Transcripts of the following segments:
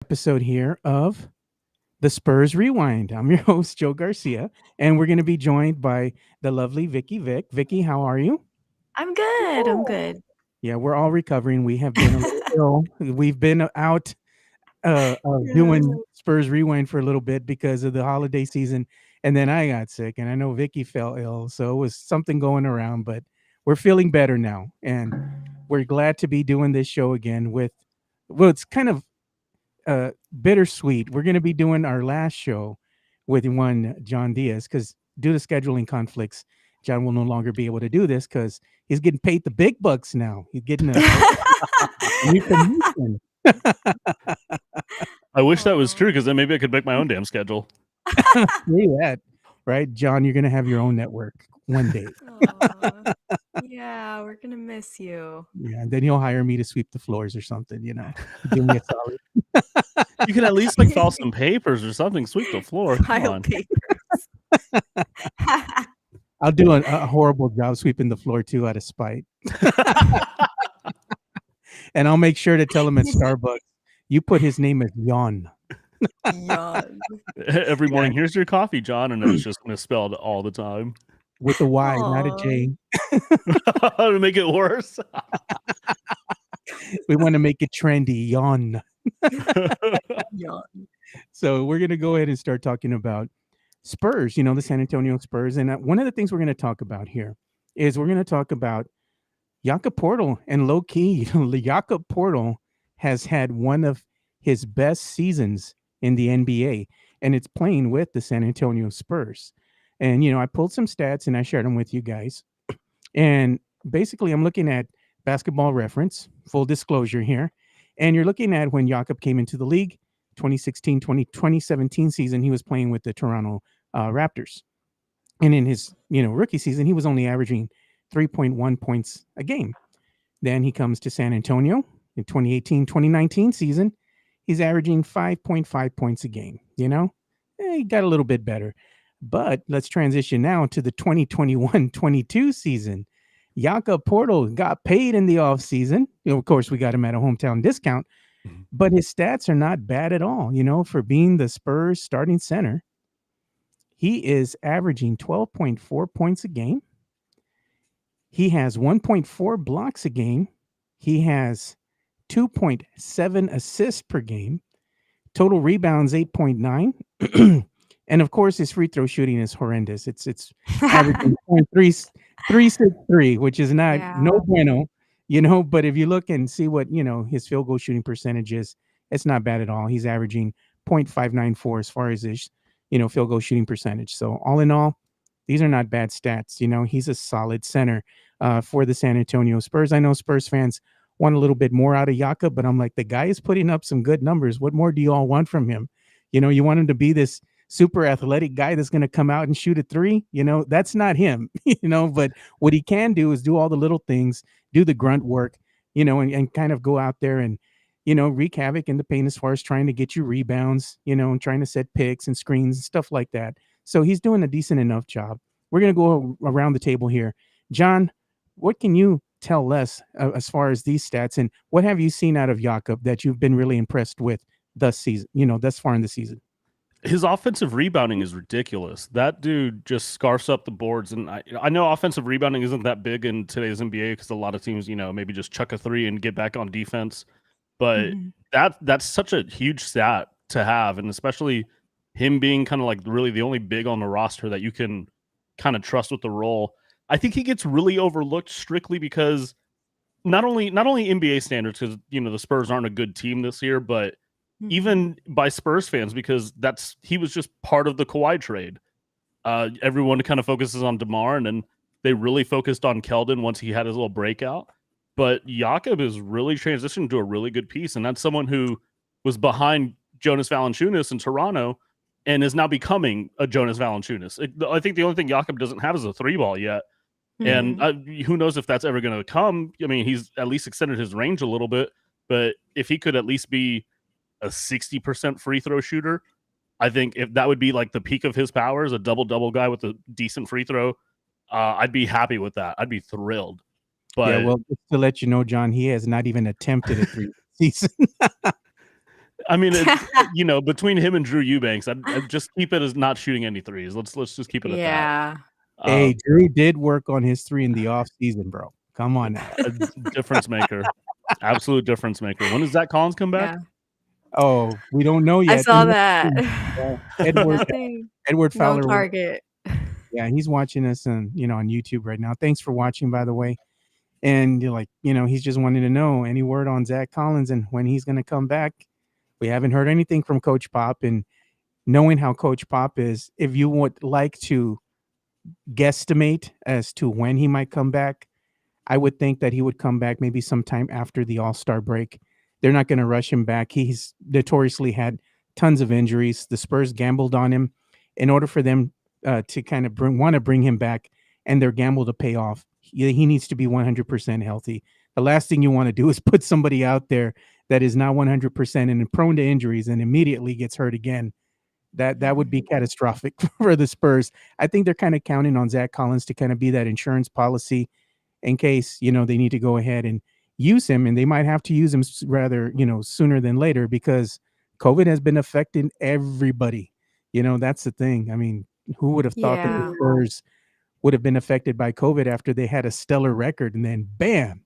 episode here of the Spurs Rewind. I'm your host, Joe Garcia, and we're going to be joined by the lovely Vicky Vic. Vicky, how are you? I'm good. I'm good. Yeah, we're all recovering. We have been a little ill. We've been out Yeah. doing Spurs Rewind for a little bit because of the holiday season, and then I got sick, and I know Vicky fell ill, so it was something going around. But we're feeling better now, and we're glad to be doing this show again. Well, it's kind of bittersweet. We're going to be doing our last show with one John Diaz because due to scheduling conflicts, John will no longer be able to do this because he's getting paid the big bucks now. He's getting a new promotion. I wish that was Aw. true because then maybe I could make my own damn schedule. See that, right, John? You're going to have your own network one day. Aw. Yeah, we're gonna miss you. Yeah, and then he'll hire me to sweep the floors or something. Give me a salary. You can at least like file some papers or something, sweep the floor. Come File on. papers. I'll do a horrible job sweeping the floor too out of spite, and I'll make sure to tell him at Starbucks, you put his name as Yon. Yawn. Every Yeah, morning, here's your coffee, John, and it's just misspelled all the time with a Y, not a Aw. J. to make it worse. We want to make it trendy, Yon. Yawn. So we're going to go ahead and start talking about Spurs, the San Antonio Spurs. And one of the things we're going to talk about here is we're going to talk about Jakob Poeltl and low key. Jakob Poeltl has had one of his best seasons in the NBA, and it's playing with the San Antonio Spurs. And I pulled some stats and I shared them with you guys. And basically, I'm looking at basketball reference, full disclosure here. And you're looking at when Jakob came into the league, 2016, 2017 season, he was playing with the Toronto Raptors. And in his, rookie season, he was only averaging 3.1 points a game. Then he comes to San Antonio in 2018, 2019 season. He's averaging 5.5 points a game. He got a little bit better. But let's transition now to the 2021-22 season. Jakob Poeltl got paid in the offseason. Of course, we got him at a hometown discount, but his stats are not bad at all. For being the Spurs starting center, he is averaging 12.4 points a game. He has 1.4 blocks a game. He has 2.7 assists per game. Total rebounds 8.9. And of course, his free throw shooting is horrendous. It's averaging 0.363, which is not no Yeah. bueno, But if you look and see what his field goal shooting percentage is, it's not bad at all. He's averaging 0.594 as far as his field goal shooting percentage. So all in all, these are not bad stats. He's a solid center for the San Antonio Spurs. I know Spurs fans want a little bit more out of Jakob, but I'm like, the guy is putting up some good numbers. What more do you all want from him? You want him to be this super athletic guy that's going to come out and shoot a three. That's not him. But what he can do is do all the little things, do the grunt work, and kind of go out there and wreak havoc in the paint as far as trying to get you rebounds, and trying to set picks and screens and stuff like that. So he's doing a decent enough job. We're going to go around the table here. John, what can you tell us as far as these stats, and what have you seen out of Jakob that you've been really impressed with thus far in the season? His offensive rebounding is ridiculous. That dude just scarfs up the boards. And I know offensive rebounding isn't that big in today's NBA because a lot of teams, maybe just chuck a three and get back on defense. But Mhm. that's such a huge stat to have, and especially him being kind of like really the only big on the roster that you can kind of trust with the role. I think he gets really overlooked strictly because not only NBA standards, because the Spurs aren't a good team this year, but Mhm. even by Spurs fans, because he was just part of the Kawhi trade. Everyone kind of focuses on DeMar, and then they really focused on Keldon once he had his little breakout. But Jakob is really transitioned to a really good piece, and that's someone who was behind Jonas Valanciunas in Toronto and is now becoming a Jonas Valanciunas. I think the only thing Jakob doesn't have is a three ball yet, and Mhm. who knows if that's ever going to come. I mean, he's at least extended his range a little bit, but if he could at least be a 60% free throw shooter, I think if that would be like the peak of his powers, a double guy with a decent free throw, I'd be happy with that. I'd be thrilled. Yeah, But well, just to let you know, John, he has not even attempted a three season. I mean, between him and Drew Eubanks, I'd just keep it as not shooting any threes. Let's just keep it at that. Yeah. Hey, Drew did work on his 3 in the off season, bro. Come on now. A difference maker. Absolute difference maker. When does Zach Collins come back? Yeah. Oh, we don't know I yet. saw that. Edward Nothing. Edward No Fowler. target. Yeah, he's watching us on YouTube right now. Thanks for watching, by the way. And he's just wanting to know any word on Zach Collins and when he's going to come back. We haven't heard anything from Coach Pop, and knowing how Coach Pop is, if you would like to guesstimate as to when he might come back, I would think that he would come back maybe sometime after the All-Star break. They're not going to rush him back. He's notoriously had tons of injuries. The Spurs gambled on him in order for them to kind of want to bring him back, and their gamble to pay off. He needs to be 100% healthy. The last thing you want to do is put somebody out there that is not 100% and prone to injuries and immediately gets hurt again. That would be catastrophic for the Spurs. I think they're kind of counting on Zach Collins to kind of be that insurance policy in case, they need to go ahead and use him, and they might have to use him rather, sooner than later, because COVID has been affecting everybody. That's the thing. I mean, who would have thought that the Yeah. Spurs would have been affected by COVID after they had a stellar record, and then bam,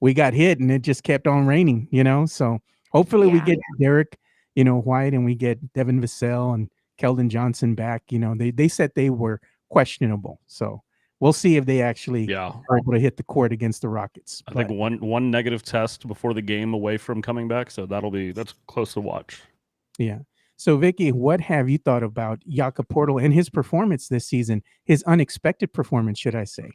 we got hit and it just kept on raining, So hopefully we Yeah. get Derek, White, and we get Devin Vassell and Keldon Johnson back. They said they were questionable. So we'll see if they actually are able to hit the court against the Rockets. I think one negative test before the game away from coming back, so that's close to watch. Yeah. So Vicky, what have you thought about Jakob Poeltl and his performance this season? His unexpected performance, should I say?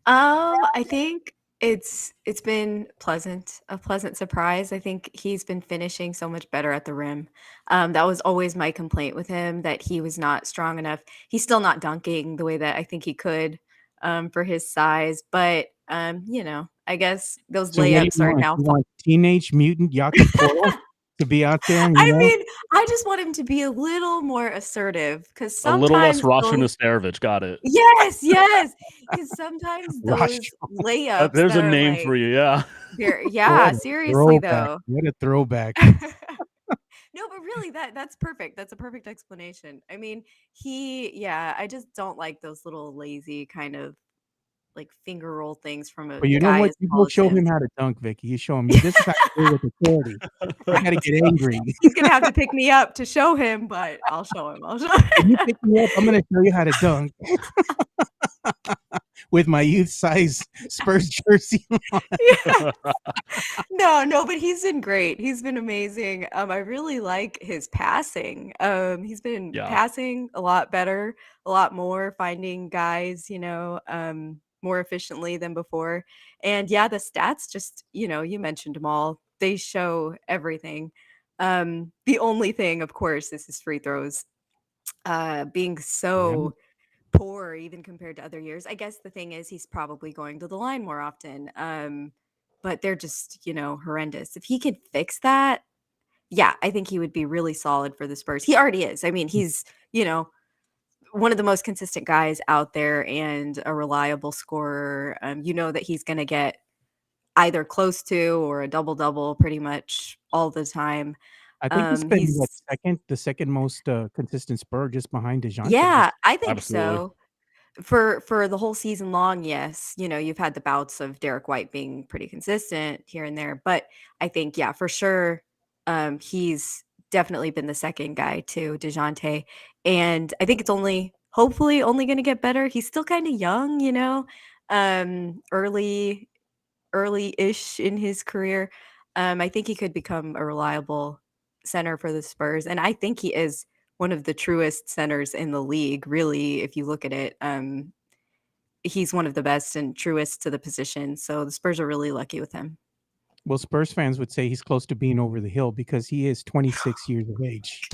I think it's been a pleasant surprise. I think he's been finishing so much better at the rim. That was always my complaint with him, that he was not strong enough. He's still not dunking the way that I think he could for his size, but I guess those So what do layups you are want? now. You want teenage mutant Jakob Poeltl to be out there? And, I mean, I just want him to be a little more assertive, because A little less sometimes Rasha Nesterovic. Got it. Yes, because sometimes those layups There's that a are name like, for you. Yeah. seriously though. What a throwback. No, but really that's perfect. That's a perfect explanation. I mean, I just don't like those little lazy kind of like finger roll things from a But you know guy what? as You tall go as show him. him how to dunk, Vicky. You show him. This is how to do it with authority. You got to get angry. He's gonna have to pick me up to show him, but I'll show him. If you pick me up, I'm going to show you how to dunk with my youth size Spurs jersey. Yeah. No, but he's been great. He's been amazing. I really like his passing. He's been passing a lot better, a lot more, finding guys, more efficiently than before. And yeah, the stats just, you mentioned them all. They show everything. The only thing, of course, is his free throws being so poor even compared to other years. I guess the thing is he's probably going to the line more often. But they're just, horrendous. If he could fix that, yeah, I think he would be really solid for the Spurs. He already is. I mean, he's, one of the most consistent guys out there and a reliable scorer. That he's going to get either close to or a double-double pretty much all the time. I think he's been the second most consistent Spur, just behind DeJounte. Yeah, I think so. For the whole season long, yes. You've had the bouts of Derek White being pretty consistent here and there, but I think, yeah, for sure, he's definitely been the second guy to DeJounte, and I think it's hopefully only going to get better. He's still kind of young, early-ish in his career. I think he could become a reliable center for the Spurs, and I think he is one of the truest centers in the league, really, if you look at it. He's one of the best and truest to the position, so the Spurs are really lucky with him. Well, Spurs fans would say he's close to being over the hill because he is 26 years of age.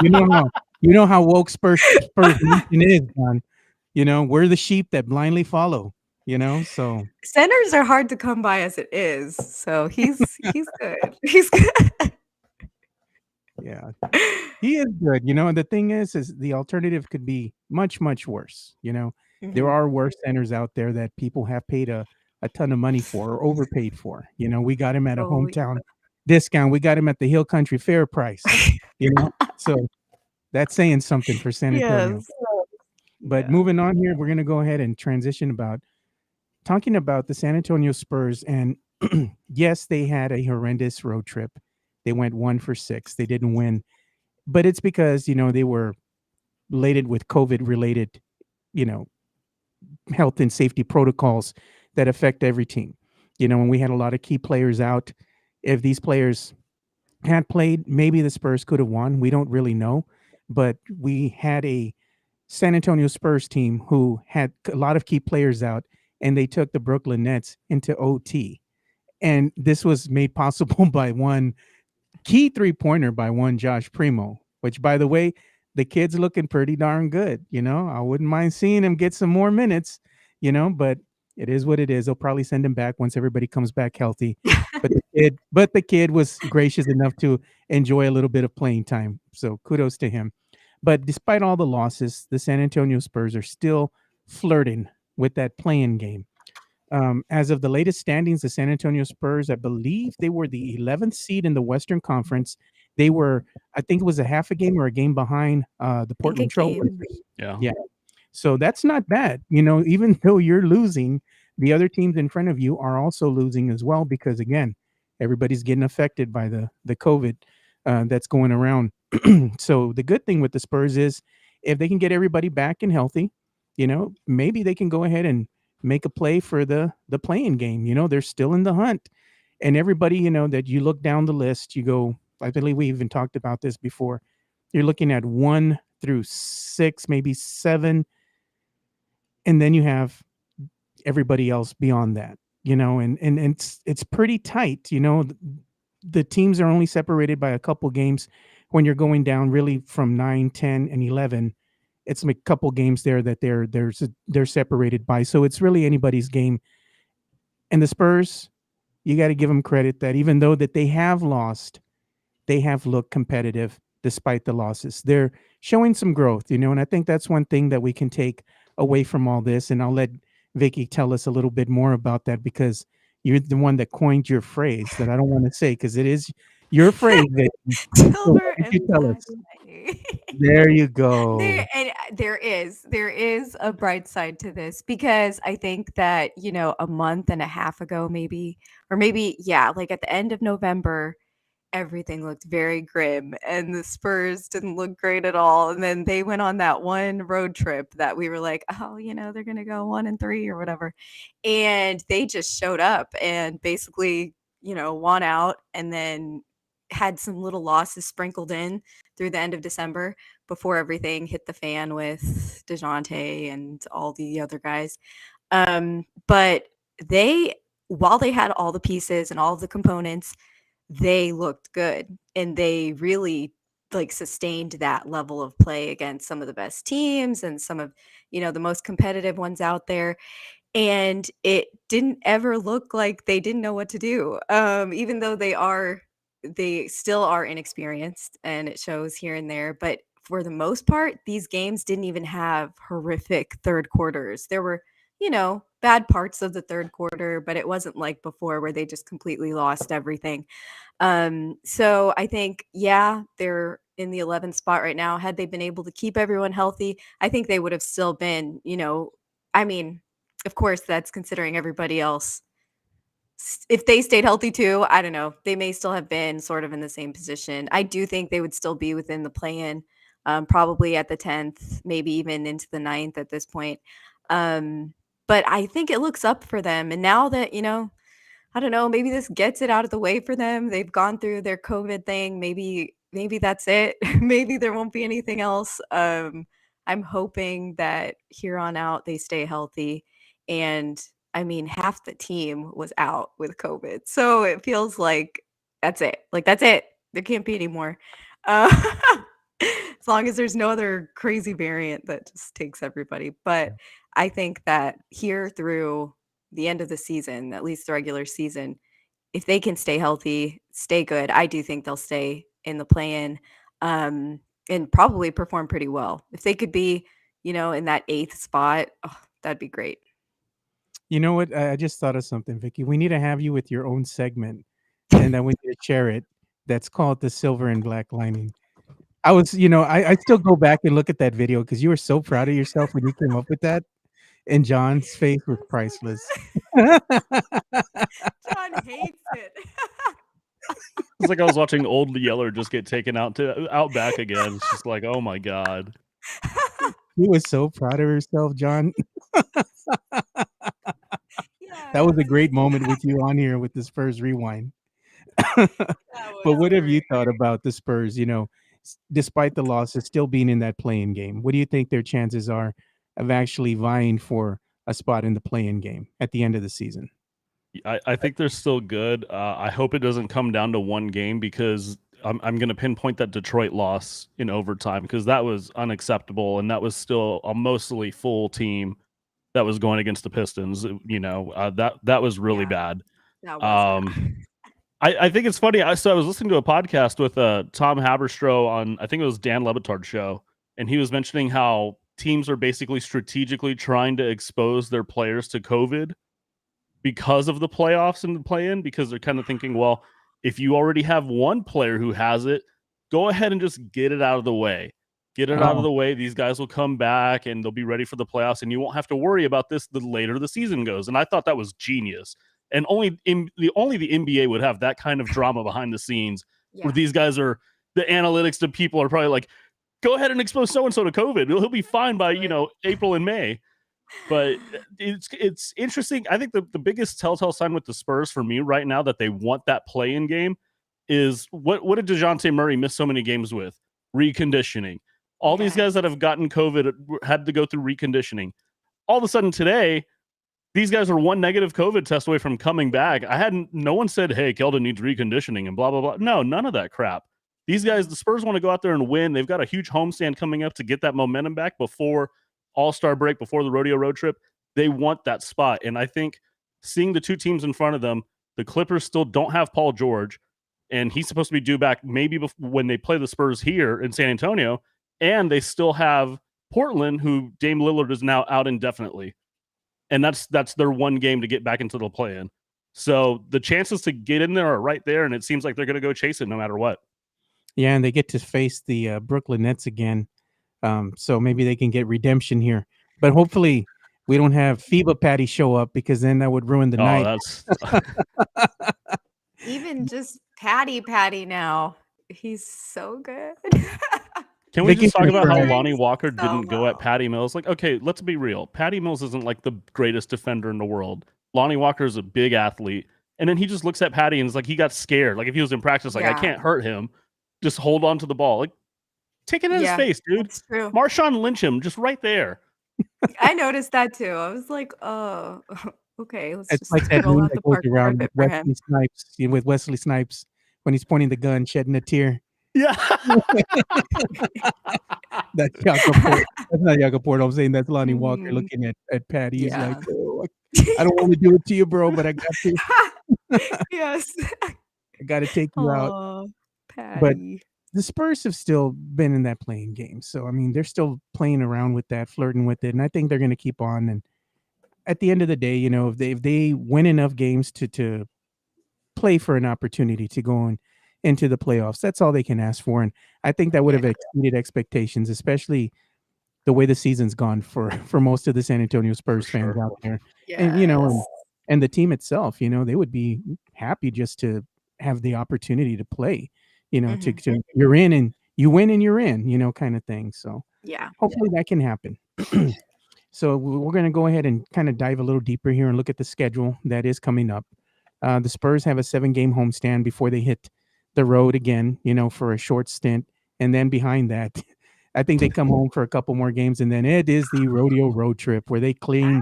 You know how woke Spurs Nation is, man. We're the sheep that blindly follow. So centers are hard to come by as it is. So he's good. He's good. Yeah, he is good. And the thing is the alternative could be much, much worse. There are worse centers out there that people have paid a ton of money for or overpaid for. We got him at a hometown discount. We got him at the Hill Country Fair price, you know? So that's saying something for San Antonio. Yes. But Yeah. moving on here, we're going to go ahead and transition about talking about the San Antonio Spurs. And yes, they had a horrendous road trip. They went 1 for 6. They didn't win, but it's because, they were laden with COVID related, you know, health and safety protocols that affect every team. And we had a lot of key players out. If these players had played, maybe the Spurs could have won. We don't really know. But we had a San Antonio Spurs team who had a lot of key players out, and they took the Brooklyn Nets into OT. And this was made possible by one key 3-pointer by one Josh Primo, which, by the way, the kid's looking pretty darn good. I wouldn't mind seeing him get some more minutes, but it is what it is. They'll probably send him back once everybody comes back healthy. But the kid was gracious enough to enjoy a little bit of playing time. So kudos to him. But despite all the losses, the San Antonio Spurs are still flirting with that play-in game. As of the latest standings, the San Antonio Spurs, I believe they were the 11th seed in the Western Conference. They were, I think it was a half a game or a game behind the I think a Portland Trailblazers. game. Yeah. So that's not bad. Even though you're losing, the other teams in front of you are also losing as well because, again, everybody's getting affected by the COVID that's going around. So the good thing with the Spurs is if they can get everybody back and healthy, maybe they can go ahead and make a play for the playing game. They're still in the hunt. And everybody, that you look down the list, you go, I believe we even talked about this before. You're looking at 1 through 6, maybe 7. And then you have everybody else beyond that, and it's pretty tight. The teams are only separated by a couple games when you're going down really from 9, 10, and 11. It's a couple games there that they're separated by. So it's really anybody's game. And the Spurs, you got to give them credit that even though that they have lost, they have looked competitive despite the losses. They're showing some growth, and I think that's one thing that we can take away from all this. And I'll let Vicky tell us a little bit more about that because you're the one that coined your phrase that I don't want to say because it is your phrase. Vicky. So what Silver did you and tell us? Maggie. There you go. There is a bright side to this because I think that a month and a half ago maybe, or maybe like at the end of November, everything looked very grim and the Spurs didn't look great at all. And then they went on that one road trip that we were like, oh, they're gonna go 1-3 or whatever, and they just showed up and basically won out, and then had some little losses sprinkled in through the end of December before everything hit the fan with DeJounte and all the other guys. But they, while they had all the pieces and all the components, they looked good and they really like sustained that level of play against some of the best teams and some of the most competitive ones out there, and it didn't ever look like they didn't know what to do. Even though they still are inexperienced and it shows here and there, but for the most part these games didn't even have horrific third quarters. There were bad parts of the third quarter, but it wasn't like before where they just completely lost everything. So I think they're in the 11th spot right now. Had they been able to keep everyone healthy, I think they would have still been, I mean, of course, that's considering everybody else. If they stayed healthy too, I don't know. They may still have been sort of in the same position. I do think they would still be within the play-in, probably at the 10th, maybe even into the 9th at this point. But I think it looks up for them. And now that, I don't know, maybe this gets it out of the way for them. They've gone through their COVID thing. Maybe that's it. Maybe there won't be anything else. I'm hoping that here on out they stay healthy. And I mean, half the team was out with COVID. So it feels like that's it. Like that's it. There can't be any more. Uh, as long as there's no other crazy variant that just takes everybody. But I think that here through the end of the season, at least the regular season, if they can stay healthy, stay good, I do think they'll stay in the play-in, and probably perform pretty well. If they could be, in that 8th spot, oh, that'd be great. You know what? I just thought of something, Vicky. We need to have you with your own segment and I want you to share it. That's called the silver and black lining. I was, I still go back and look at that video because you were so proud of yourself when you came up with that, and John's face was That's so priceless. good. John hates it. It's like I was watching old Yeller just get taken out back again. It's just like, oh my god. He was so proud of herself, John. That was a Yes. great moment with you on here with the Spurs Rewind. That But was what have you great. thought about the Spurs, despite the losses, still being in that playing game? What do you think their chances are of actually vying for a spot in the playing game at the end of the season? I think they're still good. I hope it doesn't come down to one game because I'm going to pinpoint that Detroit loss in overtime because that was unacceptable and that was still a mostly full team that was going against the Pistons. That was really bad. That was bad. I think it's funny. So I was listening to a podcast with Tom Haberstroh on, I think it was Dan Le Batard's show, and he was mentioning how teams are basically strategically trying to expose their players to COVID because of the playoffs and the play-in, because they're kind of thinking, well, if you already have one player who has it, go ahead and just get it out of the way. Get it out of the way. These guys will come back and they'll be ready for the playoffs, and you won't have to worry about this the later the season goes. And I thought that was genius. And only the NBA would have that kind of drama behind the scenes where these guys are, the analytics to people are probably like, go ahead and expose so-and-so to COVID. He'll be fine by, April and May. But it's interesting. I think the biggest telltale sign with the Spurs for me right now that they want that play-in game is what did DeJounte Murray miss so many games with? Reconditioning. All these guys that have gotten COVID had to go through reconditioning. All of a sudden today, these guys are one negative COVID test away from coming back. No one said, hey, Keldon needs reconditioning and blah, blah, blah. No, none of that crap. These guys, the Spurs want to go out there and win. They've got a huge homestand coming up to get that momentum back before All-Star break, before the rodeo road trip. They want that spot. And I think seeing the two teams in front of them, the Clippers still don't have Paul George, and he's supposed to be due back maybe when they play the Spurs here in San Antonio, and they still have Portland, who Dame Lillard is now out indefinitely. And that's their one game to get back into the play-in. So the chances to get in there are right there, and it seems like they're going to go chase it no matter what. Yeah, and they get to face the Brooklyn Nets again. So maybe they can get redemption here. But hopefully we don't have FIBA Patty show up, because then that would ruin the night. Even just Patty now. He's so good. Can we just talk about how Lonnie Walker didn't go at Patty Mills? Like, okay, let's be real. Patty Mills isn't like the greatest defender in the world. Lonnie Walker is a big athlete. And then he just looks at Patty and it's like he got scared. Like if he was in practice, like, I can't hurt him. Just hold on to the ball. Like, take it in his face, dude. That's true. Marshawn Lynch him just right there. I noticed that too. I was like, oh, okay. Let's it's just like that roll meme out that the goes park around carpet with Wesley Snipes when he's pointing the gun, shedding a tear. Yeah. That's Jakob Poeltl. That's not Jakob Poeltl. I'm saying that's Lonnie Walker looking at Patty. He's like, oh, I don't want to do it to you, bro, but I got to. Yes. I got to take you out. Patty. But the Spurs have still been in that playing game. So, I mean, they're still playing around with that, flirting with it. And I think they're going to keep on. And at the end of the day, if they win enough games to play for an opportunity to go into the playoffs, that's all they can ask for. And I think that would have exceeded expectations, especially the way the season's gone for most of the San Antonio Spurs fans out there. And, and the team itself, they would be happy just to have the opportunity to play, to you're in and you win and you're in, kind of thing. So hopefully that can happen. So we're going to go ahead and kind of dive a little deeper here and look at the schedule that is coming up. The Spurs have a 7-game homestand before they hit the road again, for a short stint. And then behind that, I think they come home for a couple more games. And then it is the rodeo road trip where they clean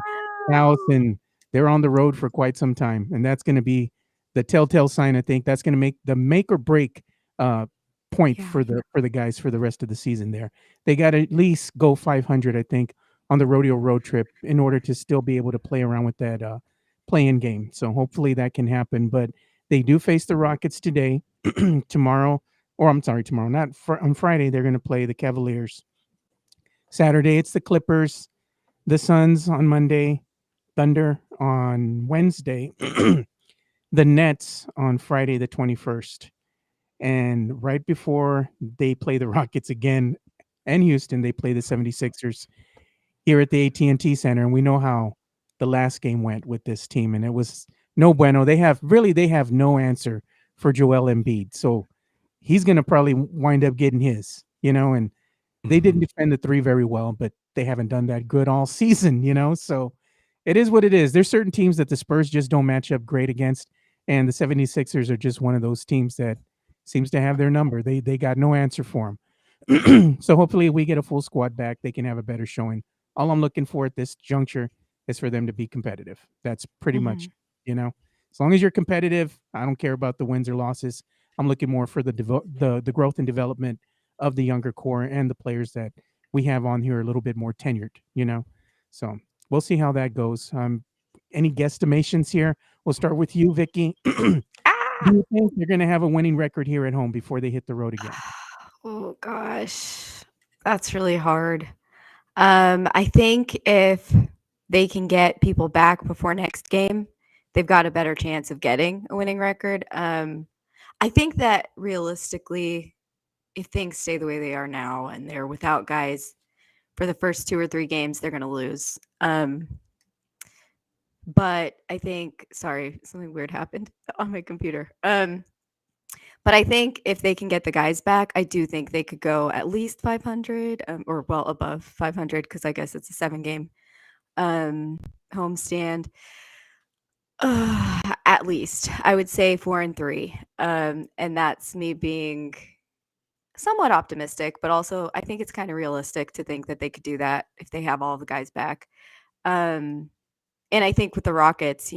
house and they're on the road for quite some time. And that's going to be the telltale sign. I think that's going to make or break point for the guys for the rest of the season there. They got to at least go 500, I think, on the rodeo road trip in order to still be able to play around with that play-in game. So hopefully that can happen. But they do face the Rockets today. Tomorrow, not on Friday, they're going to play the Cavaliers. Saturday, it's the Clippers, the Suns on Monday, Thunder on Wednesday. the Nets on Friday the 21st. And right before they play the Rockets again and Houston, they play the 76ers here at the AT&T Center. And we know how the last game went with this team. And it was no bueno. They have no answer for Joel Embiid. So he's going to probably wind up getting his, and they didn't defend the three very well, but they haven't done that good all season. So it is what it is. There's certain teams that the Spurs just don't match up great against, and the 76ers are just one of those teams that seems to have their number. They got no answer for them. So hopefully we get a full squad back, they can have a better showing. All I'm looking for at this juncture is for them to be competitive. That's pretty much, as long as you're competitive, I don't care about the wins or losses. I'm looking more for the growth and development of the younger core and the players that we have on here a little bit more tenured. So we'll see how that goes. Any guesstimations here? We'll start with you, Vicky. Do you think they're going to have a winning record here at home before they hit the road again? Oh gosh, that's really hard. I think if they can get people back before next game, they've got a better chance of getting a winning record. I think that realistically, if things stay the way they are now and they're without guys for the first 2 or 3 games, they're going to lose. But I think, sorry, something weird happened on my computer. But I think if they can get the guys back, I do think they could go at least 500 or well above 500 because I guess it's a 7-game homestand. At least I would say 4-3. And that's me being somewhat optimistic, but also I think it's kind of realistic to think that they could do that if they have all the guys back. And I think with the Rockets,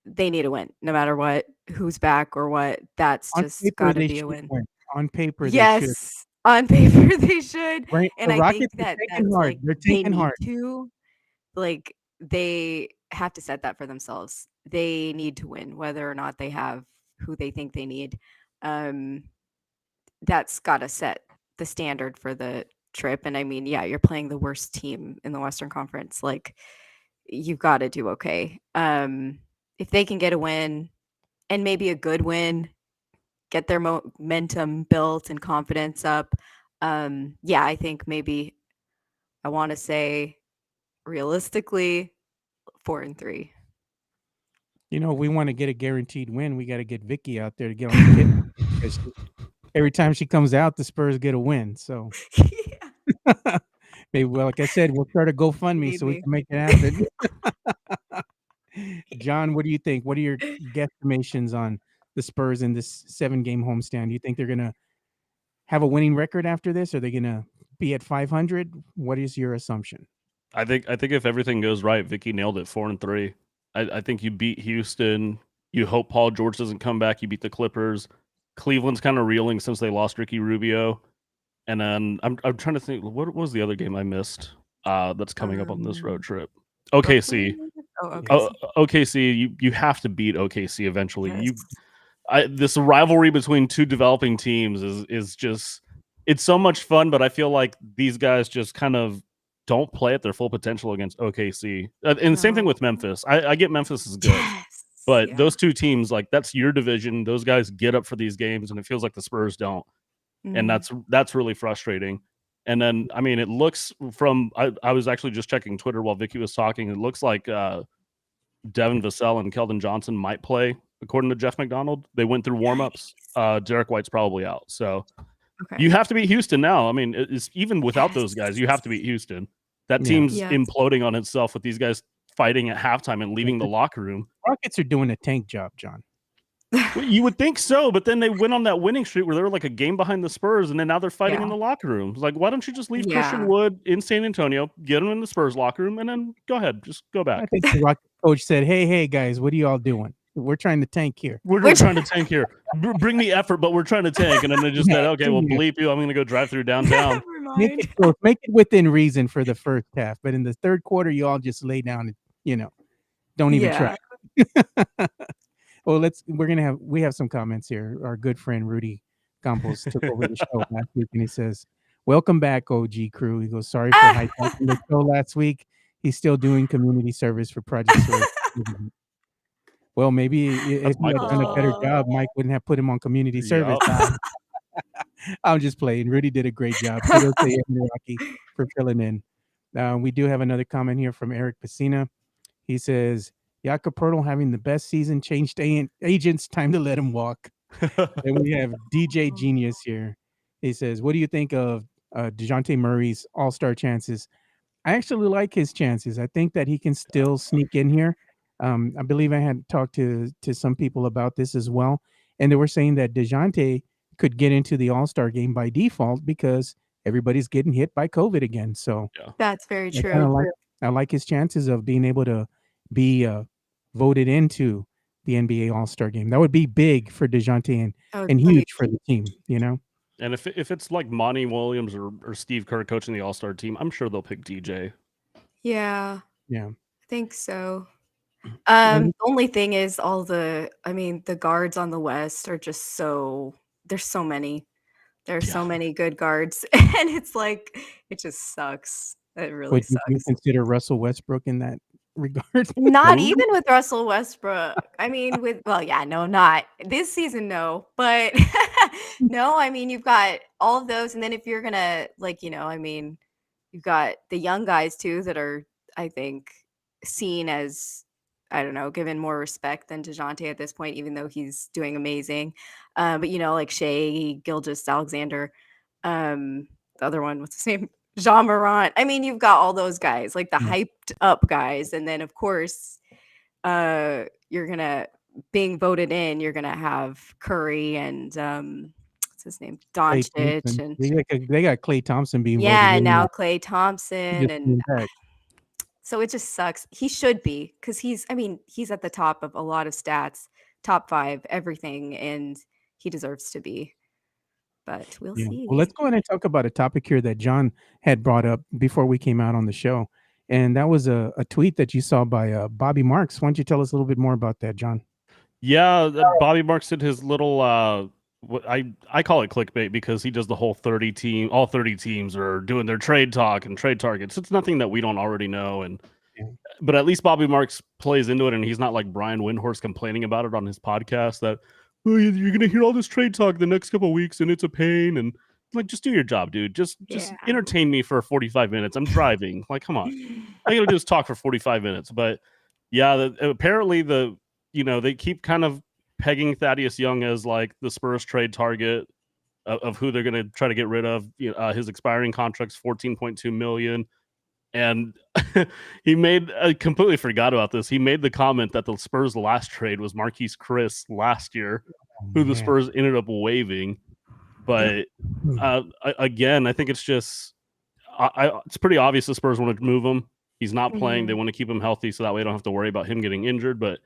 they need a win no matter what, who's back or what. That's just got to be a win. On paper, yes, they should. On paper they should. Right. And the I Rockets think that taking that's hard. like They're they taking need hard. to, like they have to set that for themselves. They need to win, whether or not they have who they think they need. That's got to set the standard for the trip. And I mean, yeah, you're playing the worst team in the Western Conference. Like, you've got to do okay. If they can get a win and maybe a good win, get their momentum built and confidence up. Yeah, I think maybe I want to say realistically 4-3. We want to get a guaranteed win. We got to get Vicky out there to get on the kit. Every time she comes out, the Spurs get a win. So maybe, well, like I said, we'll start a GoFundMe so we can make it happen. John, what do you think? What are your guesstimations on the Spurs in this 7-game homestand? Do you think they're going to have a winning record after this? Are they going to be at 500? What is your assumption? I think if everything goes right, Vicky nailed it. 4-3. I think you beat Houston. You hope Paul George doesn't come back. You beat the Clippers. Cleveland's kind of reeling since they lost Ricky Rubio. And then I'm trying to think, what was the other game I missed that's coming up on this road trip? OKC. OKC. You have to beat OKC eventually. Yes. This rivalry between two developing teams is just, it's so much fun, but I feel like these guys just kind of don't play at their full potential against OKC. And the same thing with Memphis. I get Memphis is good. Yes. But those two teams, like, that's your division. Those guys get up for these games, and it feels like the Spurs don't. And that's really frustrating. And then, I mean, it looks from I was actually just checking Twitter while Vicky was talking. It looks like Devin Vassell and Keldon Johnson might play, according to Jeff McDonald. They went through warm-ups. Derek White's probably out. So you have to beat Houston now. I mean, it's even without those guys, you have to beat Houston. That team's imploding on itself with these guys fighting at halftime and leaving the locker room. Rockets are doing a tank job, John. Well, you would think so, but then they went on that winning streak where they were like a game behind the Spurs, and then now they're fighting in the locker room. Like, why don't you just leave Christian Wood in San Antonio, get him in the Spurs locker room, and then go ahead, just go back? I think the Rocket coach said, hey, guys, what are you all doing? We're trying to tank here. We're trying to tank here. Bring the effort, but we're trying to tank. And then they just said, okay, well, bleep you. I'm going to go drive through downtown. Make it within reason for the first half. But in the third quarter, you all just lay down and, don't even try. Well, we have some comments here. Our good friend Rudy Campos took over the show last week, and he says, "Welcome back, OG crew." He goes, "Sorry for hijacking the show last week. He's still doing community service for Project Source." Well, maybe if That's he had Michael's done a fault. better Oh. job, Mike wouldn't have put him on community service. Yup. I'm just playing. Rudy did a great job. Kudos to him and Rocky for filling in. We do have another comment here from Eric Pacina. He says, Jakob Poeltl having the best season, changed agents, time to let him walk. And we have DJ Genius here. He says, what do you think of DeJounte Murray's all-star chances? I actually like his chances. I think that he can still sneak in here. I believe I had talked to some people about this as well, and they were saying that DeJounte could get into the All-Star game by default because everybody's getting hit by COVID again. So Yeah. That's very I kind of true. I like his chances of being able to be voted into the NBA All-Star game. That would be big for DeJounte That would and be huge for the team. You know. And if it's like Monty Williams or Steve Kerr coaching the All-Star team, I'm sure they'll pick DJ. Yeah, Yeah. I think so. And The only thing is the guards on the West are just there's so many. There's so Yeah. many good guards, and it's like it just sucks. It really would you sucks. consider Russell Westbrook in that regard? Not Ooh. even with Russell Westbrook. I mean, no, not this season, no. But no, I mean, you've got all of those, and then if you're gonna you've got the young guys too that are, I think, seen as, I don't know, given more respect than DeJounte at this point, even though he's doing amazing. But like Shea Gilgeous-Alexander, the other one, what's his name? Jean Morant. I mean, you've got all those guys, like the Yeah. hyped up guys, and then of course, you're gonna being voted in. You're gonna have Curry and what's his name, Klay Doncic, Thompson. and They got Klay Thompson being voted yeah, in. now Klay He Thompson, just and came back. so it just sucks. He should be, because he's at the top of a lot of stats, top 5, everything, and he deserves to be. But we'll Yeah. see. Well, let's go ahead and talk about a topic here that John had brought up before we came out on the show. And that was a tweet that you saw by Bobby Marks. Why don't you tell us a little bit more about that, John? Yeah, Bobby Marks did his little what I call it clickbait, because he does the whole all 30 teams are doing their trade talk and trade targets. It's nothing that we don't already know, but at least Bobby Marks plays into it, and he's not like Brian Windhorst complaining about it on his podcast that, oh, you're gonna hear all this trade talk the next couple of weeks and it's a pain. And like, just do your job, dude. Just Yeah. entertain me for 45 minutes. I'm driving. Like, come on. I gotta just talk for 45 minutes. But yeah, apparently they keep kind of pegging Thaddeus Young as like the Spurs trade target of who they're going to try to get rid of. His expiring contract's $14.2 million. And I completely forgot about this. He made the comment that the Spurs' last trade was Marquise Chris last year, who the Spurs ended up waiving. But again, I think it's just it's pretty obvious the Spurs want to move him. He's not playing. They want to keep him healthy so that way they don't have to worry about him getting injured. But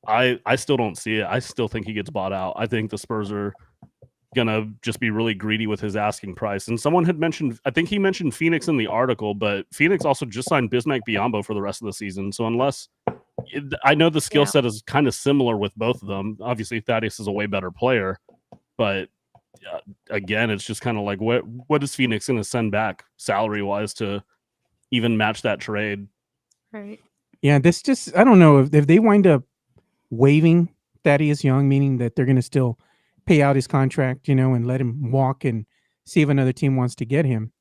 I still don't see it. I still think he gets bought out. I think the Spurs are gonna just be really greedy with his asking price. And someone had mentioned, I think he mentioned Phoenix in the article, but Phoenix also just signed Bismack Biyombo for the rest of the season. So I know the skill set is kind of similar with both of them. Obviously, Thaddeus is a way better player, but again, it's just kind of like what is Phoenix going to send back salary wise to even match that trade? Right. Yeah, this just, I don't know if they wind up waiving Thaddeus Young, meaning that they're going to still pay out his contract, and let him walk and see if another team wants to get him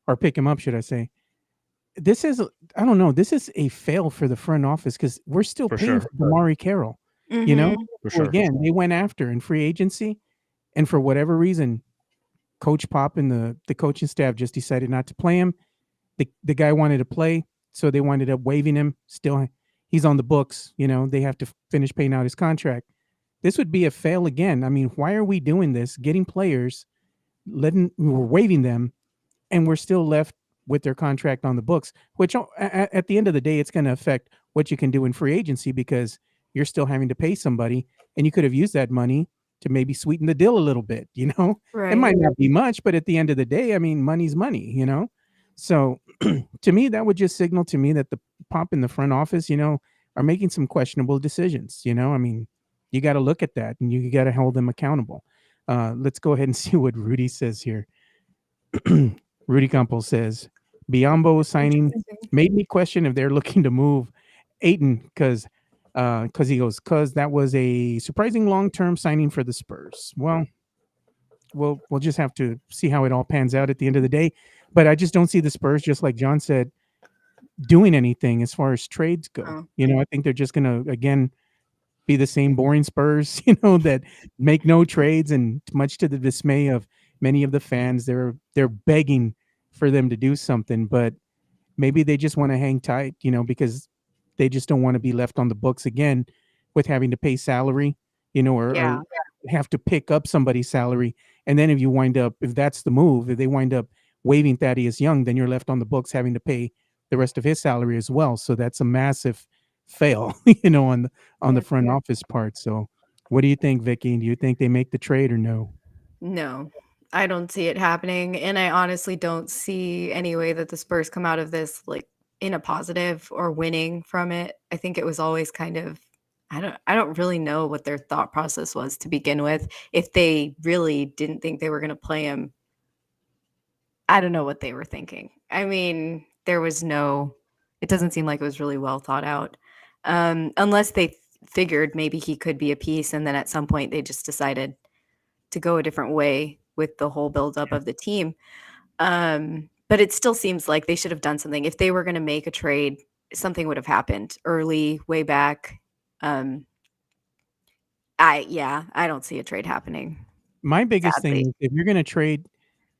or pick him up, should I say. This is, I don't know, this is a fail for the front office because we're still paying for Damari Carroll, For sure. Again, they went after in free agency, and for whatever reason, Coach Pop and the coaching staff just decided not to play him. The guy wanted to play, so they ended up waiving him. Still, he's on the books. They have to finish paying out his contract. This would be a fail again. I mean, why are we doing this? Getting players, we're waiving them, and we're still left with their contract on the books, which at the end of the day, it's going to affect what you can do in free agency because you're still having to pay somebody, and you could have used that money to maybe sweeten the deal a little bit. Right. It might not be much, but at the end of the day, I mean, money's money. So to me, that would just signal to me that the Pop in the front office, are making some questionable decisions. I mean, you got to look at that and you got to hold them accountable. Let's go ahead and see what Rudy says here. Rudy Campos says, Biyombo signing made me question if they're looking to move Ayton because Because he goes, because that was a surprising long-term signing for the Spurs. Well, we'll just have to see how it all pans out at the end of the day. But I just don't see the Spurs, just like John said, doing anything as far as trades go. Oh. I think they're just gonna again be the same boring Spurs, that make no trades, and much to the dismay of many of the fans, they're begging for them to do something, but maybe they just want to hang tight, because they just don't want to be left on the books again with having to pay salary, or have to pick up somebody's salary. And then if that's the move, if they wind up waiving Thaddeus Young, then you're left on the books having to pay the rest of his salary as well. So that's a massive fail, on the front office part. So what do you think, Vicky? Do you think they make the trade or no? No, I don't see it happening, and I honestly don't see any way that the Spurs come out of this, like, in a positive or winning from it. I think it was always kind of I don't really know what their thought process was to begin with. If they really didn't think they were gonna play him, I don't know what they were thinking. I mean, it doesn't seem like it was really well thought out, unless they figured maybe he could be a piece, and then at some point they just decided to go a different way with the whole buildup of the team. But it still seems like they should have done something. If they were going to make a trade, something would have happened early, way back. I don't see a trade happening. My biggest Sadly. thing is, if you're going to trade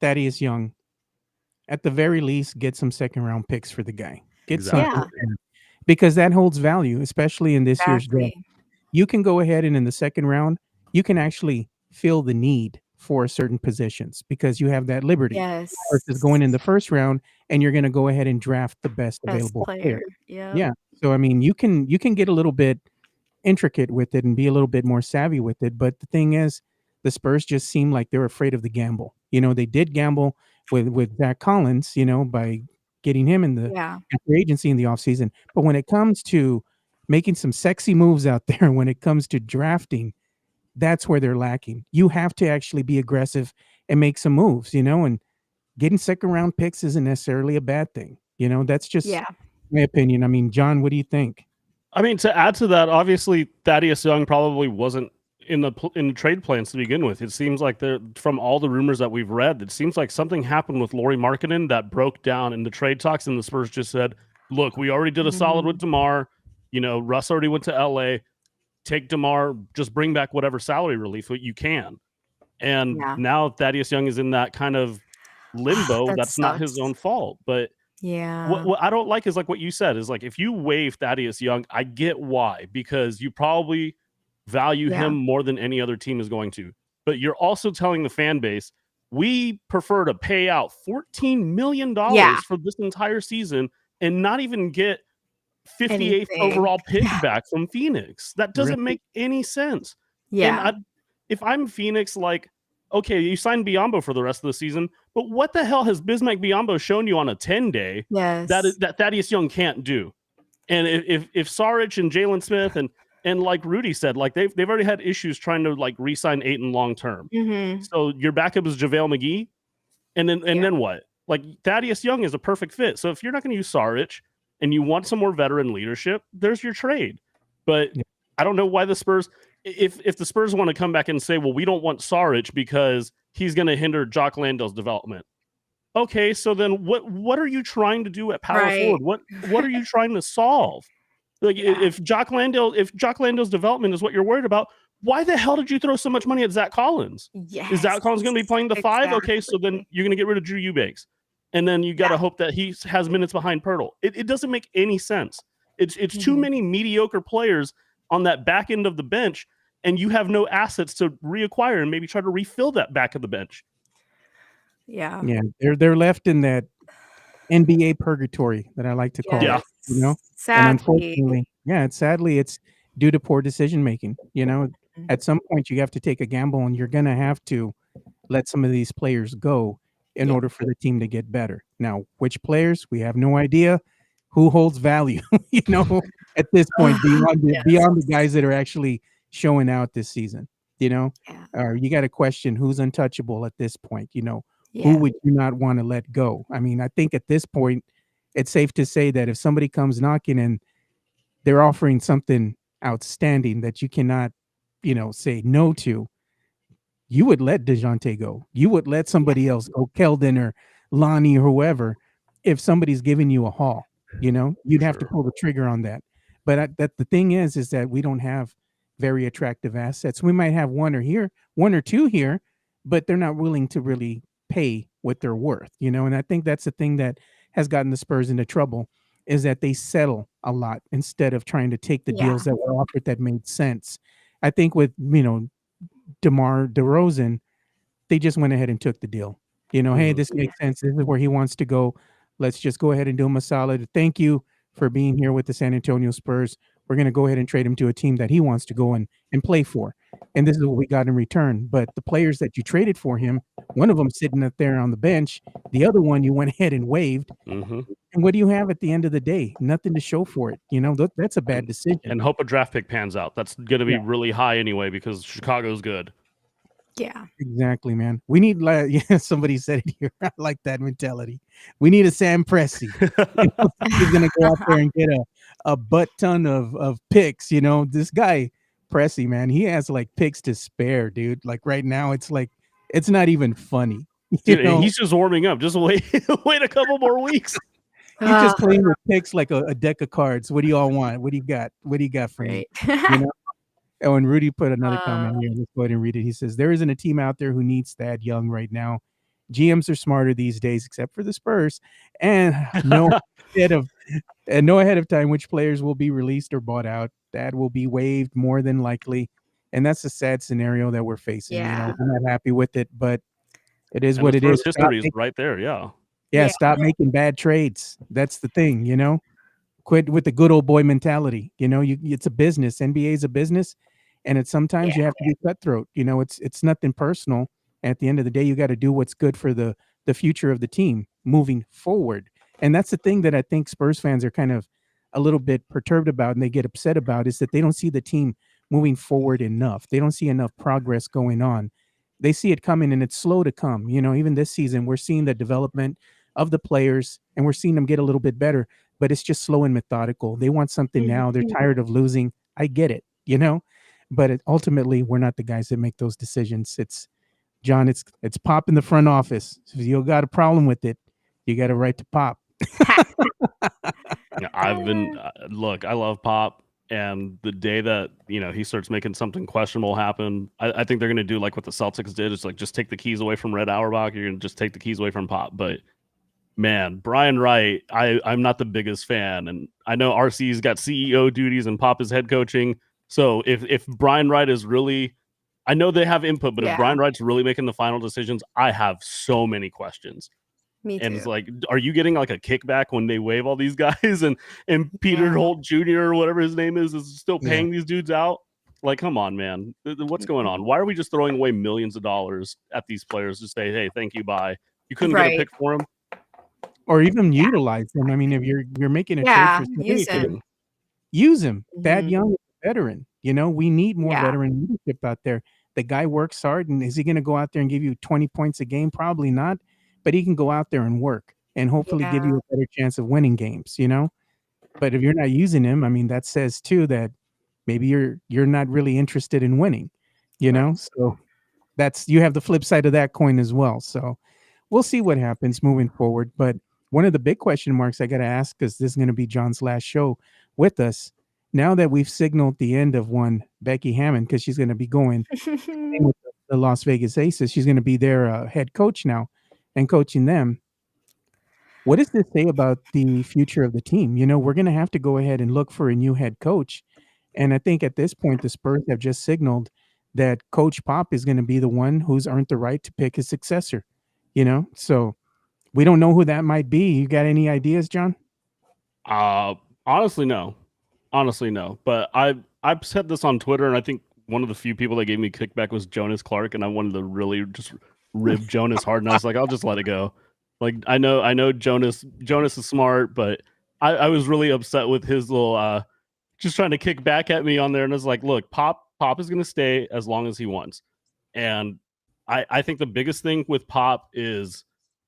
Thaddeus Young, at the very least, get some second round picks for the guy. Get something, because that holds value, especially in this year's draft. You can go ahead and in the second round, you can actually feel the need for certain positions because you have that liberty. Yes. Versus going in the first round and you're going to go ahead and draft the best available player. Yeah. So I mean, you can get a little bit intricate with it and be a little bit more savvy with it. But the thing is, the Spurs just seem like they're afraid of the gamble. They did gamble with Zach Collins, by getting him in the free agency in the offseason. But when it comes to making some sexy moves out there, when it comes to drafting, that's where they're lacking. You have to actually be aggressive and make some moves, and getting second round picks isn't necessarily a bad thing. That's just my opinion. I mean, John, what do you think? I mean, to add to that, obviously Thaddeus Young probably wasn't in the trade plans to begin with. It seems like from all the rumors that we've read, it seems like something happened with Lauri Markkanen that broke down in the trade talks, and the Spurs just said, look, we already did a solid with DeMar. Russ already went to LA. Take DeMar, just bring back whatever salary relief you can. And now Thaddeus Young is in that kind of limbo. That's not his own fault. But what I don't like is, like what you said, is like, if you waive Thaddeus Young, I get why, because you probably value him more than any other team is going to. But you're also telling the fan base, we prefer to pay out $14 million for this entire season and not even get 58th overall pick back from Phoenix. That doesn't make any sense. And if I'm Phoenix, like, okay, you signed Biyombo for the rest of the season, but what the hell has Bismack Biyombo shown you on a 10-day that Thaddeus Young can't do? And if Saric and Jalen Smith and like Rudy said, like they've already had issues trying to like re-sign Ayton long term. So your backup is JaVale McGee, and then what? Like Thaddeus Young is a perfect fit. So if you're not going to use Saric and you want some more veteran leadership, there's your trade. But I don't know why the Spurs, if the Spurs want to come back and say, well, we don't want Saric because he's going to hinder Jock Landale's development. Okay, so then what are you trying to do at power forward? What are you trying to solve? Like if Jock Landale's development is what you're worried about, why the hell did you throw so much money at Zach Collins? Is Zach Collins going to be playing the 5? Okay, so then you're going to get rid of Drew Eubanks. And then you got to hope that he has minutes behind Poeltl. It doesn't make any sense. It's too many mediocre players on that back end of the bench, and you have no assets to reacquire and maybe try to refill that back of the bench. Yeah, they're left in that NBA purgatory that I like to call it. Sadly. And unfortunately, sadly it's due to poor decision making. At some point you have to take a gamble, and you're gonna have to let some of these players go in order for the team to get better. Now, which players, we have no idea. Who holds value, at this point, beyond the guys that are actually showing out this season, you got to question who's untouchable at this point, who would you not want to let go? I mean, I think at this point, it's safe to say that if somebody comes knocking and they're offering something outstanding that you cannot, say no to, you would let DeJounte go. You would let somebody else go, Keldon or Lonnie or whoever, if somebody's giving you a haul. You'd have to pull the trigger on that. But that the thing is that we don't have very attractive assets. We might have one or two here, but they're not willing to really pay what they're worth. And I think that's the thing that has gotten the Spurs into trouble, is that they settle a lot instead of trying to take the deals that were offered that made sense. I think with DeMar DeRozan, they just went ahead and took the deal. Hey, this makes sense. This is where he wants to go. Let's just go ahead and do him a solid. Thank you for being here with the San Antonio Spurs. We're going to go ahead and trade him to a team that he wants to go and play for. And this is what we got in return. But the players that you traded for him, one of them sitting up there on the bench, the other one you went ahead and waived. And what do you have at the end of the day? Nothing to show for it. That's a bad decision. And hope a draft pick pans out. That's going to be really high anyway, because Chicago's good. Yeah, exactly, man. We need, somebody said it here. I like that mentality. We need a Sam Presti. He's gonna go out there and get a butt ton of picks. This guy Presti, man, he has like picks to spare, dude. Like right now, it's like it's not even funny. Dude, he's just warming up. Just wait a couple more weeks. He's just playing with picks like a deck of cards. What do you all want? What do you got? What do you got for me? Oh, and Rudy put another comment here. Let's go ahead and read it. He says, there isn't a team out there who needs Thad Young right now. GMs are smarter these days, except for the Spurs, and no ahead of time which players will be released or bought out. Thad will be waived more than likely, and that's a sad scenario that we're facing. Yeah. We're not happy with it, but it is what it is. History is right there. Yeah. Stop making bad trades. That's the thing. Quit with the good old boy mentality. It's a business. NBA is a business. And sometimes you have to be cutthroat. It's nothing personal. At the end of the day, you got to do what's good for the future of the team moving forward. And that's the thing that I think Spurs fans are kind of a little bit perturbed about, and they get upset about, is that they don't see the team moving forward enough. They don't see enough progress going on. They see it coming, and it's slow to come. Even this season, we're seeing the development of the players, and we're seeing them get a little bit better, but it's just slow and methodical. They want something now. They're tired of losing. I get it, but ultimately we're not the guys that make those decisions. It's John. It's Pop in the front office. If you got a problem with it, you got a right to Pop. I've been look. I love Pop, and the day that he starts making something questionable happen, I think they're going to do like what the Celtics did. It's like just take the keys away from Red Auerbach. You're going to just take the keys away from Pop. But man, Brian Wright, I'm not the biggest fan, and I know RC's got CEO duties and Pop is head coaching. So if Brian Wright is really, I know they have input, but if Brian Wright's really making the final decisions, I have so many questions. Me too. And it's like, are you getting like a kickback when they waive all these guys and Peter Holt Jr. or whatever his name is still paying these dudes out? Like, come on, man. What's going on? Why are we just throwing away millions of dollars at these players to say, hey, thank you, bye? You couldn't get a pick for them? Or even utilize them. I mean, if you're making a trade for somebody, use him. Thad Young is a veteran. We need more veteran leadership out there. The guy works hard, and is he going to go out there and give you 20 points a game? Probably not. But he can go out there and work and hopefully give you a better chance of winning games, But if you're not using him, I mean, that says too that maybe you're not really interested in winning, So you have the flip side of that coin as well. So we'll see what happens moving forward. But one of the big question marks I got to ask, because this is going to be John's last show with us, now that we've signaled the end of one Becky Hammond, because she's going to be going with the Las Vegas Aces, she's going to be their head coach now and coaching them. What does this say about the future of the team? We're going to have to go ahead and look for a new head coach. And I think at this point, the Spurs have just signaled that Coach Pop is going to be the one who's earned the right to pick his successor, So we don't know who that might be. You got any ideas, John? Honestly, no. But I've said this on Twitter, and I think one of the few people that gave me kickback was Jonas Clark, and I wanted to really just rib Jonas hard, and I was like, I'll just let it go. Like, I know Jonas is smart, but I was really upset with his little just trying to kick back at me on there, and I was like, look, Pop is going to stay as long as he wants. And I think the biggest thing with Pop is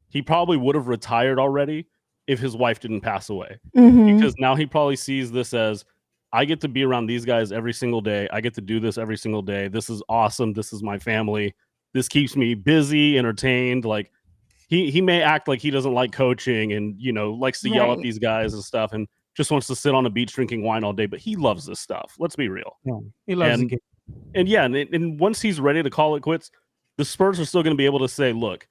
he probably would have retired already if his wife didn't pass away. Because now he probably sees this as, I get to be around these guys every single day. I get to do this every single day. This is awesome. This is my family. This keeps me busy, entertained. Like he may act like he doesn't like coaching and likes to yell at these guys and stuff and just wants to sit on a beach drinking wine all day, but he loves this stuff. Let's be real. Yeah, he loves the game. And yeah, and once he's ready to call it quits, the Spurs are still going to be able to say, look,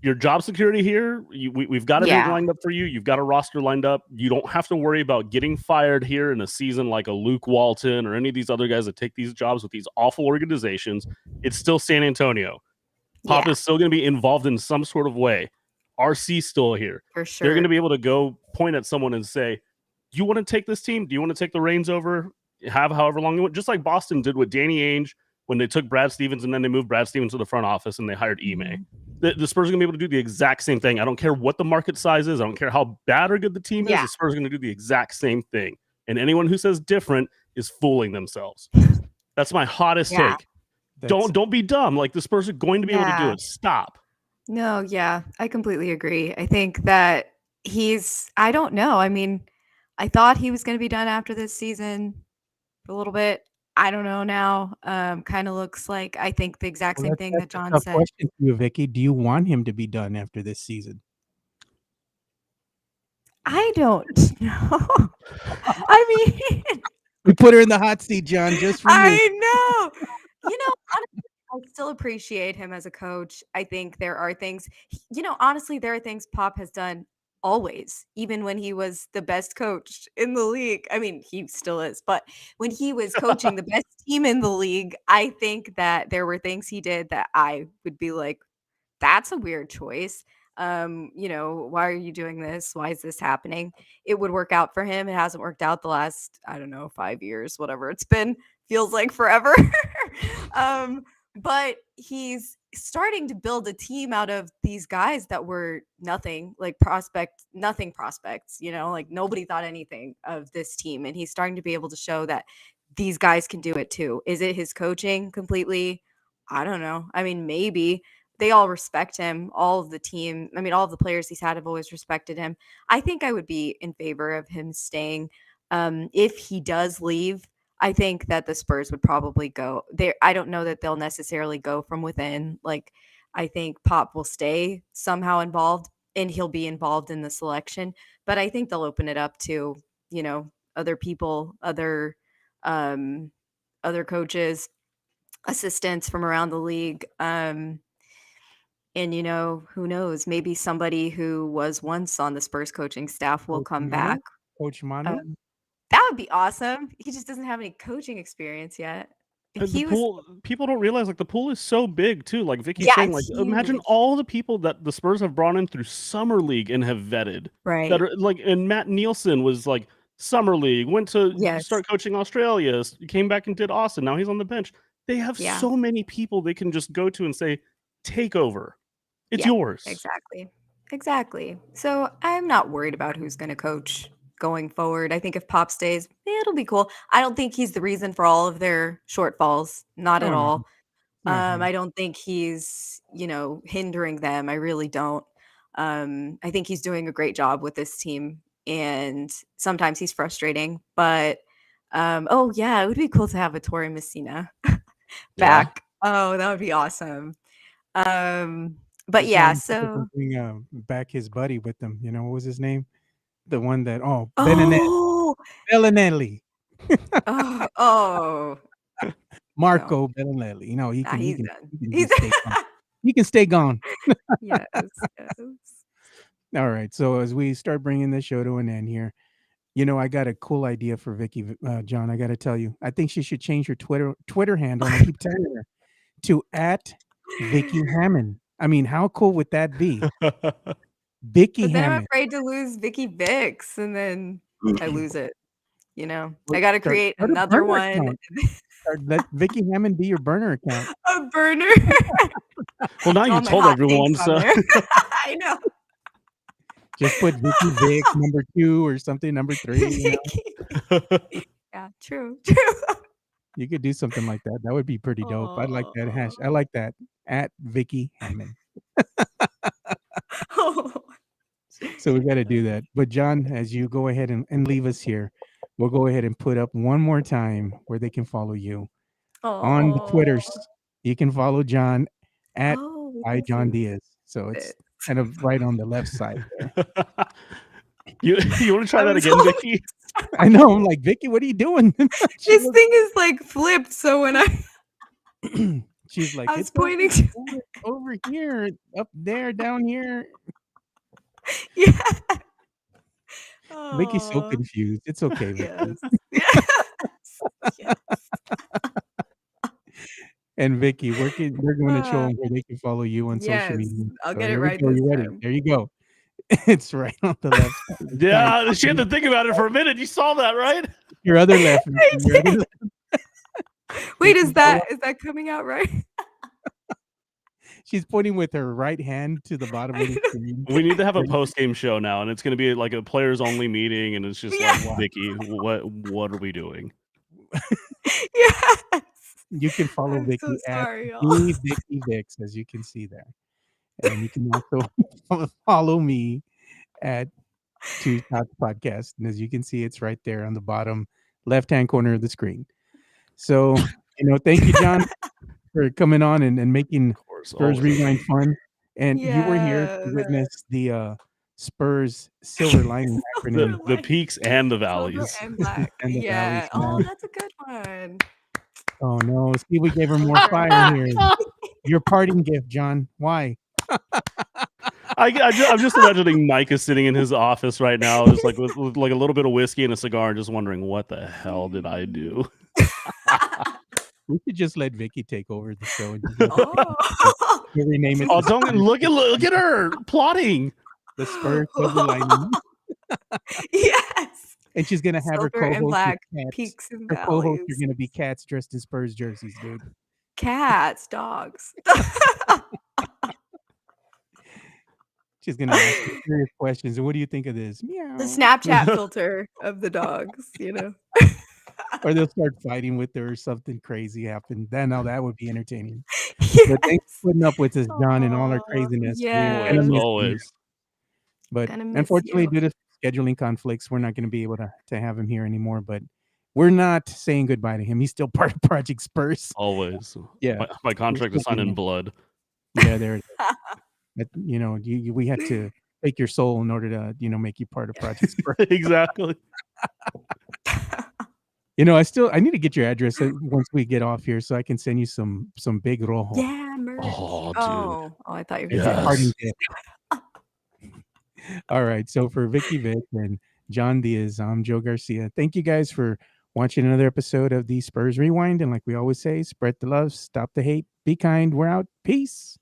your job security here, we've got everything lined up for you. You've got a roster lined up. You don't have to worry about getting fired here in a season like a Luke Walton or any of these other guys that take these jobs with these awful organizations. It's still San Antonio. Pop is still going to be involved in some sort of way. RC's still here. For sure. They're going to be able to go point at someone and say, do you want to take this team? Do you want to take the reins over? Have however long you want? Just like Boston did with Danny Ainge when they took Brad Stevens and then they moved Brad Stevens to the front office and they hired Ime. The Spurs are going to be able to do the exact same thing. I don't care what the market size is. I don't care how bad or good the team is. The Spurs are going to do the exact same thing. And anyone who says different is fooling themselves. That's my hottest take. Don't be dumb. Like the Spurs are going to be able to do it. Stop. No, I completely agree. I think that I don't know. I mean, I thought he was going to be done after this season for a little bit. I don't know now. Kind of looks like I think the exact same thing that John said. Question to you, Vicky. Do you want him to be done after this season? I don't know. I mean, we put her in the hot seat, John, just for you. I know. Honestly, I still appreciate him as a coach. I think there are things, honestly, there are things Pop has done always, even when he was the best coach in the league. I mean, he still is, but when he was coaching the best team in the league, I think that there were things he did that I would be like, that's a weird choice. Why are you doing this? Why is this happening? It would work out for him. It hasn't worked out the last, 5 years, whatever it's been, feels like forever. But he's starting to build a team out of these guys that were nothing prospects, like nobody thought anything of this team. And he's starting to be able to show that these guys can do it too. Is it his coaching completely? I don't know. I mean, maybe. They all respect him. All of the team. I mean, all of the players he's had have always respected him. I think I would be in favor of him staying. If he does leave, I think that the Spurs would probably go there. I don't know that they'll necessarily go from within. Like, I think Pop will stay somehow involved and he'll be involved in the selection. But I think they'll open it up to, other people, other coaches, assistants from around the league. And, who knows, maybe somebody who was once on the Spurs coaching staff will come back. Coach Manu? That would be awesome. He just doesn't have any coaching experience yet. People don't realize the pool is so big too. Like Vicky's saying, imagine all the people that the Spurs have brought in through summer league and have vetted. Right. That are and Matt Nielsen was summer league, went to start coaching Australia, came back and did Austin. Now he's on the bench. They have so many people they can just go to and say, take over. It's yours. Exactly. So I'm not worried about who's going to coach going forward. I think if Pop stays, it'll be cool. I don't think he's the reason for all of their shortfalls. Not at all. I don't think he's, hindering them. I really don't. I think he's doing a great job with this team. And sometimes he's frustrating. But, it would be cool to have a Torrey Messina back. Oh, that would be awesome. But so bring back his buddy with them. What was his name? The one that Bellinelli. Marco Bellinelli. He can stay gone. Yes. All right. So as we start bringing the show to an end here, I got a cool idea for Vicky, John. I got to tell you, I think she should change her Twitter handle and keep telling her to @Vicky Hammond. I mean, how cool would that be? Vicky Hammond. I'm afraid to lose Vicky Vicks, and then I lose it. I got to create another one. Let Vicky Hammond be your burner account. A burner. Well, now you told everyone, so I know. Just put Vicky Vicks number 2 or something, number 3. Yeah, true. You could do something like that. That would be pretty dope. I'd like that hash. I like that. @Vicky Hammond. So we got to do that. But John, as you go ahead and leave us here, we'll go ahead and put up one more time where they can follow you on the Oh, Twitters. You can follow John at we can John see Diaz. So it's it. kind of right on the left side there. You want to try I that was again, holding- Vicky? I know. I'm like, Vicky, what are you doing? This thing is like flipped. So when she's like, I was it's pointing to over here, up there, down here. yeah. Vicky's so Oh, confused. It's okay, Vicky. yes. Yes. And Vicky, we're going to show them where they can follow you on social Yes, media. I'll So get it here we right go. this You ready? time. There you go. It's right on the left side. Yeah, she had to think about it for a minute. You saw that, right? Your other left. Your other left. Wait, is that coming out right? She's pointing with her right hand to the bottom of the screen. We need to have a post-game show now, and it's going to be like a players-only meeting, and it's just like, Vicky, what are we doing? Yes. You can follow I'm Vicky so at sorry, y'all. Vicky Vix, as you can see there. And you can also follow me at Two Shots Podcast. And as you can see, it's right there on the bottom left-hand corner of the screen. So, thank you, John, for coming on and making Spurs Rewind fun. And you were here to witness the Spurs silver lining acronym. The peaks and the valleys. Silver and black. And the Yeah. valleys, Oh, man. that's a good one. Oh, no. See, we gave her more fire here. Your parting gift, John. Why? I'm just imagining Micah sitting in his office right now, just like with like a little bit of whiskey and a cigar, and just wondering, what the hell did I do? We should just let Vicky take over the show and rename it. Oh, don't look at her plotting the Spurs silver lining. Yes. And she's gonna have her Silver and black cats. peaks and Her co-hosts valleys. are gonna be cats dressed in Spurs jerseys, dude. Cats, dogs. She's gonna ask you serious questions. And what do you think of this? Meow. The Snapchat filter of the dogs, Or they'll start fighting with her or something crazy happen. Then now that would be entertaining. Yes. But thanks for putting up with us, John, and all our craziness. Yeah. Always. But unfortunately, due to scheduling conflicts, we're not going to be able to have him here anymore. But we're not saying goodbye to him. He's still part of Project Spurs. Always. Yeah. My contract is signed in blood. Yeah, there it is. But, we had to take your soul in order to, make you part of Project Spurs. Exactly. I need to get your address once we get off here so I can send you some big rojo. Yeah, merch. Oh, dude. Oh, I thought you were Yes. All right. So for Vicky Vic and John Diaz, I'm Joe Garcia. Thank you guys for watching another episode of the Spurs Rewind. And like we always say, spread the love, stop the hate, be kind. We're out. Peace.